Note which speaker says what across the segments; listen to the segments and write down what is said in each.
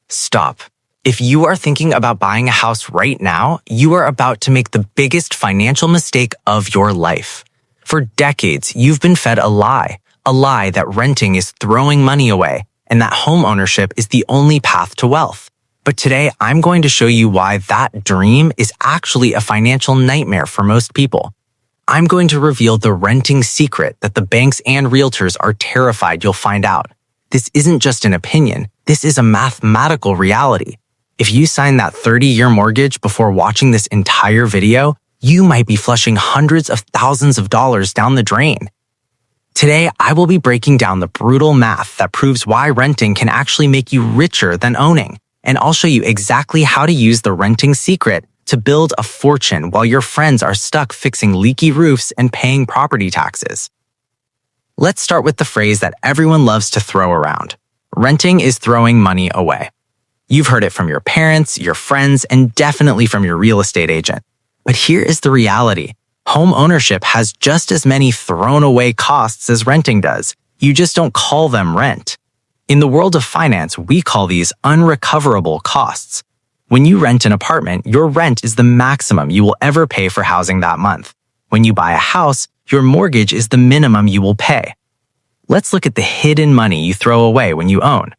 Speaker 1: Stop. If you are thinking about buying a house right now, you are about to make the biggest financial mistake of your life. For decades, you've been fed a lie that renting is throwing money away and that home ownership is the only path to wealth. But today, I'm going to show you why that dream is actually a financial nightmare for most people. I'm going to reveal the renting secret that the banks and realtors are terrified you'll find out. This isn't just an opinion, this is a mathematical reality. If you sign that 30-year mortgage before watching this entire video, you might be flushing hundreds of thousands of dollars down the drain. Today, I will be breaking down the brutal math that proves why renting can actually make you richer than owning, and I'll show you exactly how to use the renting secret to build a fortune while your friends are stuck fixing leaky roofs and paying property taxes. Let's start with the phrase that everyone loves to throw around. Renting is throwing money away. You've heard it from your parents, your friends, and definitely from your real estate agent. But here is the reality. Home ownership has just as many thrown away costs as renting does. You just don't call them rent. In the world of finance, we call these unrecoverable costs. When you rent an apartment, your rent is the maximum you will ever pay for housing that month. When you buy a house, your mortgage is the minimum you will pay. Let's look at the hidden money you throw away when you own.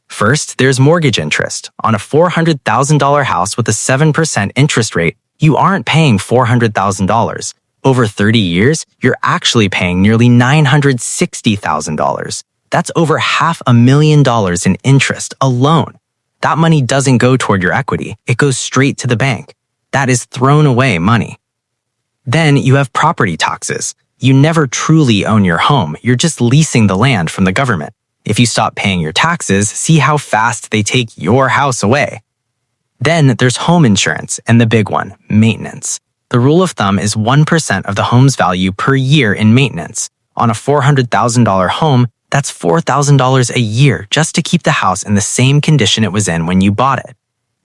Speaker 1: First, there's mortgage interest. On a $400,000 house with a 7% interest rate, you aren't paying $400,000. Over 30 years, you're actually paying nearly $960,000. That's over $500,000 in interest alone. That money doesn't go toward your equity. It goes straight to the bank. That is thrown away money. Then you have property taxes. You never truly own your home. You're just leasing the land from the government. If you stop paying your taxes, see how fast they take your house away. Then there's home insurance and the big one, maintenance. The rule of thumb is 1% of the home's value per year in maintenance. On a $400,000 home, that's $4,000 a year just to keep the house in the same condition it was in when you bought it.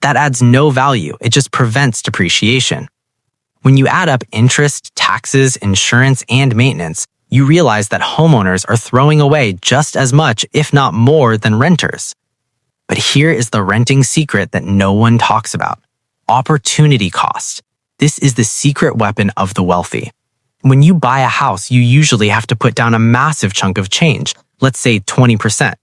Speaker 1: That adds no value, it just prevents depreciation. When you add up interest, taxes, insurance, and maintenance, you realize that homeowners are throwing away just as much, if not more, than renters. But here is the renting secret that no one talks about. Opportunity cost. This is the secret weapon of the wealthy. When you buy a house, you usually have to put down a massive chunk of change, let's say 20%.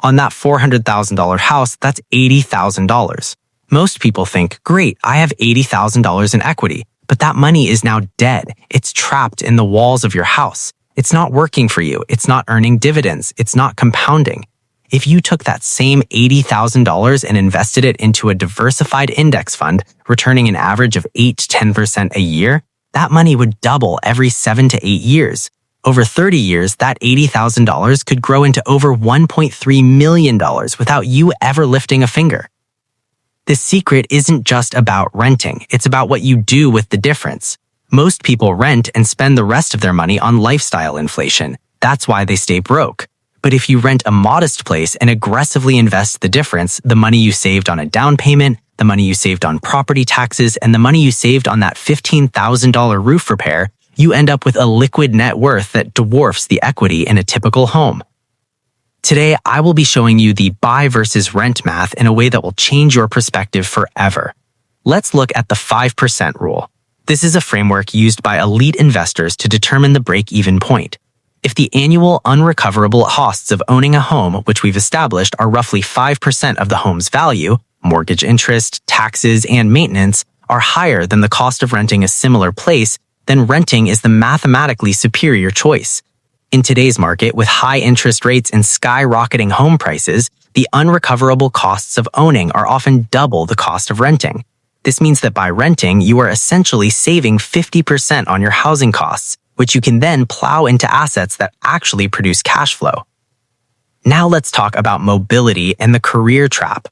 Speaker 1: On that $400,000 house, that's $80,000. Most people think, great, I have $80,000 in equity, but that money is now dead. It's trapped in the walls of your house. It's not working for you. It's not earning dividends. It's not compounding. If you took that same $80,000 and invested it into a diversified index fund, returning an average of 8 to 10% a year, that money would double every 7 to 8 years. Over 30 years, that $80,000 could grow into over $1.3 million without you ever lifting a finger. The secret isn't just about renting, it's about what you do with the difference. Most people rent and spend the rest of their money on lifestyle inflation. That's why they stay broke. But if you rent a modest place and aggressively invest the difference, the money you saved on a down payment, the money you saved on property taxes, and the money you saved on that $15,000 roof repair, you end up with a liquid net worth that dwarfs the equity in a typical home. Today, I will be showing you the buy versus rent math in a way that will change your perspective forever. Let's look at the 5% rule. This is a framework used by elite investors to determine the break-even point. If the annual unrecoverable costs of owning a home, which we've established are roughly 5% of the home's value, mortgage interest, taxes, and maintenance, are higher than the cost of renting a similar place, then renting is the mathematically superior choice. In today's market, with high interest rates and skyrocketing home prices, the unrecoverable costs of owning are often double the cost of renting. This means that by renting, you are essentially saving 50% on your housing costs, which you can then plow into assets that actually produce cash flow. Now let's talk about mobility and the career trap.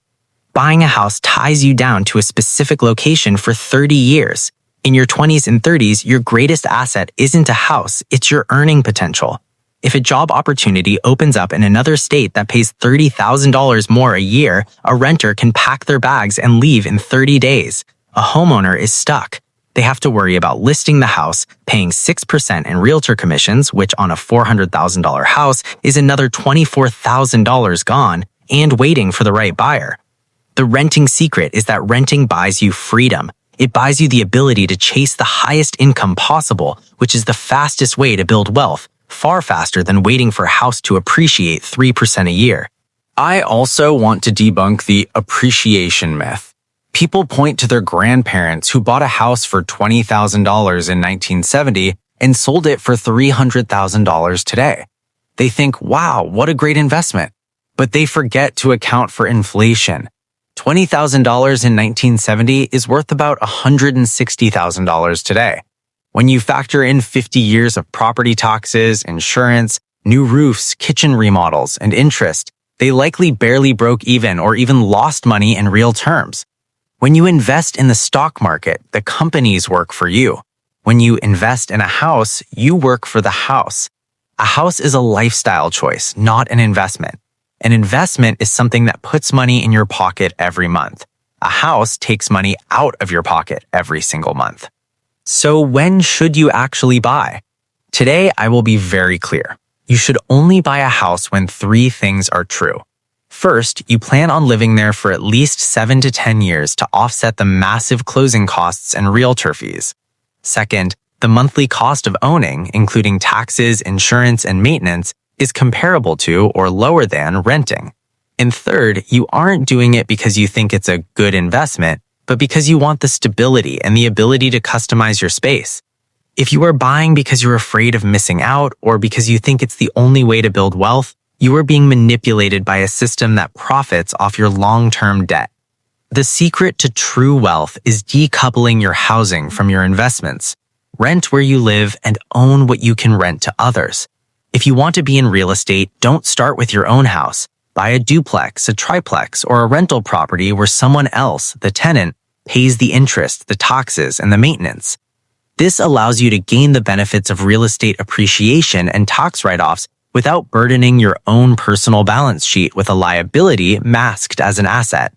Speaker 1: Buying a house ties you down to a specific location for 30 years. In your 20s and 30s, your greatest asset isn't a house, it's your earning potential. If a job opportunity opens up in another state that pays $30,000 more a year, a renter can pack their bags and leave in 30 days. A homeowner is stuck. They have to worry about listing the house, paying 6% in realtor commissions, which on a $400,000 house is another $24,000 gone, and waiting for the right buyer. The renting secret is that renting buys you freedom. It buys you the ability to chase the highest income possible, which is the fastest way to build wealth, far faster than waiting for a house to appreciate 3% a year. I also want to debunk the appreciation myth. People point to their grandparents who bought a house for $20,000 in 1970 and sold it for $300,000 today. They think, wow, what a great investment. But they forget to account for inflation. $20,000 in 1970 is worth about $160,000 today. When you factor in 50 years of property taxes, insurance, new roofs, kitchen remodels, and interest, they likely barely broke even or even lost money in real terms. When you invest in the stock market, the companies work for you. When you invest in a house, you work for the house. A house is a lifestyle choice, not an investment. An investment is something that puts money in your pocket every month. A house takes money out of your pocket every single month. So when should you actually buy? Today, I will be very clear. You should only buy a house when 3 things are true. First, you plan on living there for at least 7 to 10 years to offset the massive closing costs and realtor fees. Second, the monthly cost of owning, including taxes, insurance, and maintenance, is comparable to or lower than renting. And third, you aren't doing it because you think it's a good investment, but because you want the stability and the ability to customize your space. If you are buying because you're afraid of missing out or because you think it's the only way to build wealth, you are being manipulated by a system that profits off your long-term debt. The secret to true wealth is decoupling your housing from your investments. Rent where you live and own what you can rent to others. If you want to be in real estate, don't start with your own house. Buy a duplex, a triplex, or a rental property where someone else, the tenant, pays the interest, the taxes, and the maintenance. This allows you to gain the benefits of real estate appreciation and tax write-offs without burdening your own personal balance sheet with a liability masked as an asset.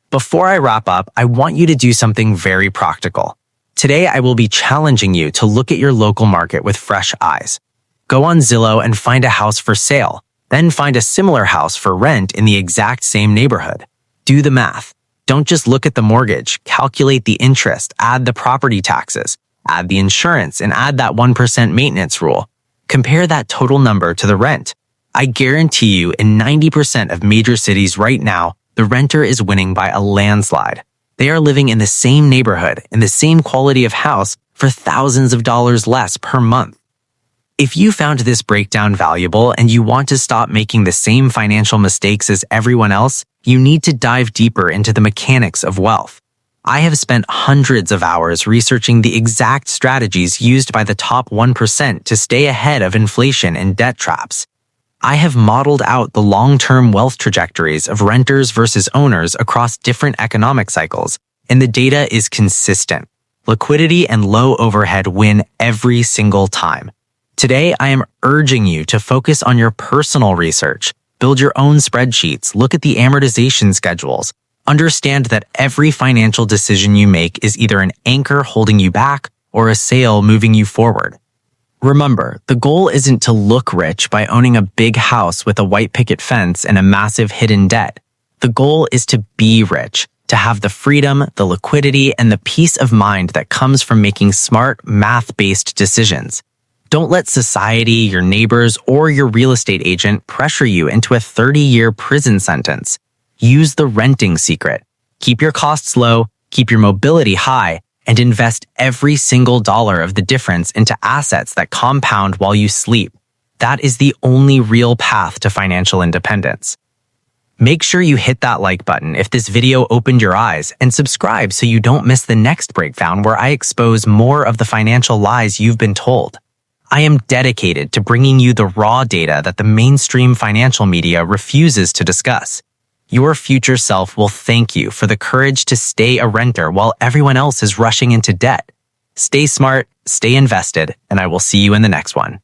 Speaker 1: Before I wrap up, I want you to do something very practical. Today, I will be challenging you to look at your local market with fresh eyes. Go on Zillow and find a house for sale, then find a similar house for rent in the exact same neighborhood. Do the math. Don't just look at the mortgage, calculate the interest, add the property taxes, add the insurance, and add that 1% maintenance rule. Compare that total number to the rent. I guarantee you in 90% of major cities right now, the renter is winning by a landslide. They are living in the same neighborhood, in the same quality of house, for thousands of dollars less per month. If you found this breakdown valuable and you want to stop making the same financial mistakes as everyone else, you need to dive deeper into the mechanics of wealth. I have spent hundreds of hours researching the exact strategies used by the top 1% to stay ahead of inflation and debt traps. I have modeled out the long-term wealth trajectories of renters versus owners across different economic cycles, and the data is consistent. Liquidity and low overhead win every single time. Today, I am urging you to focus on your personal research, build your own spreadsheets, look at the amortization schedules, understand that every financial decision you make is either an anchor holding you back or a sail moving you forward. Remember, the goal isn't to look rich by owning a big house with a white picket fence and a massive hidden debt. The goal is to be rich, to have the freedom, the liquidity, and the peace of mind that comes from making smart, math-based decisions. Don't let society, your neighbors, or your real estate agent pressure you into a 30-year prison sentence. Use the renting secret. Keep your costs low, keep your mobility high, and invest every single dollar of the difference into assets that compound while you sleep. That is the only real path to financial independence. Make sure you hit that like button if this video opened your eyes and subscribe so you don't miss the next breakdown where I expose more of the financial lies you've been told. I am dedicated to bringing you the raw data that the mainstream financial media refuses to discuss. Your future self will thank you for the courage to stay a renter while everyone else is rushing into debt. Stay smart, stay invested, and I will see you in the next one.